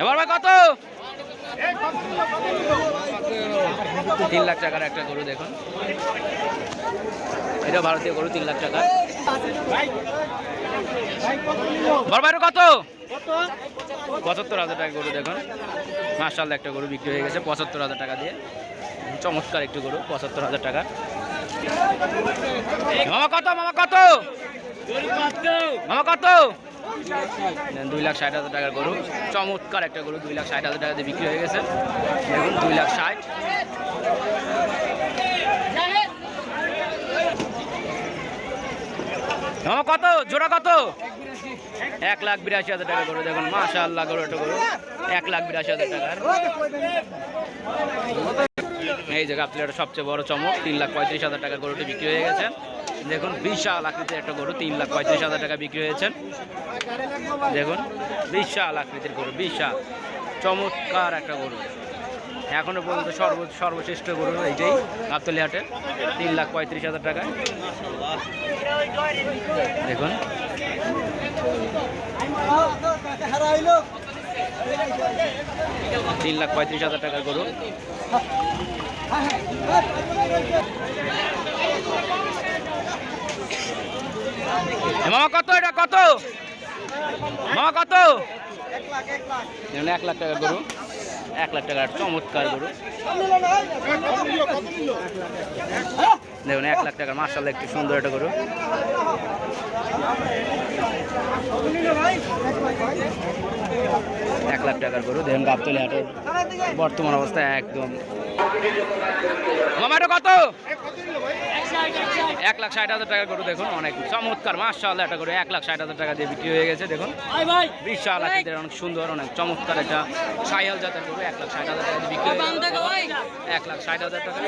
এবার ভাই কত? 3 লাখ টাকার একটা গরু দেখুন, এটা ভারতীয় গরু, 3 লাখ টাকা। বড় কত? 75,000 টাকা গরু দেখুন, মাশাআল্লাহ একটা গরু বিক্রি হয়ে গেছে 75,000 টাকা দিয়ে। চমৎকার একটু গরু, 75,000 টাকা। মামা কত? মামা কত? মামা কত? 2,60,000 টাকার গরু, চমৎকার একটা গরু, 2,60,000 টাকা দিয়ে বিক্রি হয়ে গেছে দেখুন, 2,60,000। মামা কত? জোড়া কত? 1,82,000 টাকা গরু দেখুন, মাশাআল্লাহ গরু, একটা গরু 1,82,000 টাকার। এই জায়গা আপনার সবচেয়ে বড় চমক, 3,35,000 টাকার গরুটি বিক্রি হয়ে গেছে দেখুন, বিশাল আকৃতির একটা গরু, 3,35,000 টাকা বিক্রি হয়েছে দেখুন, বিশাল আকৃতির গরু, বিশাল চমৎকার একটা গরু। এখনো পর্যন্ত সর্বশ্রেষ্ঠ গরু এইটাই গাবতলী হাটে, 3,35,000 টাকায় দেখুন। 3,35,000 টাকার গরু। মামা কত? এটা কত? মামা কত? 1 লাখ টাকার গরু, 1 লাখ টাকার চমৎকার গরু দেখুন, 1 লাখ টাকার মাশাআল্লাহ একটু সুন্দর একটা গরু। 1 লাখ টাকার গরু দেখুন, গাবতলী হাটের বর্তমান অবস্থায় একদম। মামা এটা কত? 1,60,000 টাকার গরু দেখুন, অনেক চমৎকার মাশাআল্লাহ একটা গরু, 1,60,000 টাকা দিয়ে বিক্রি হয়ে গেছে দেখুন, বিশাল আকৃতির, অনেক সুন্দর, অনেক চমৎকার একটা শাহিওয়াল জাতের গরু, 1,60,000 টাকা দিয়ে বিক্রি হয়ে গেছে, 1,60,000 টাকা।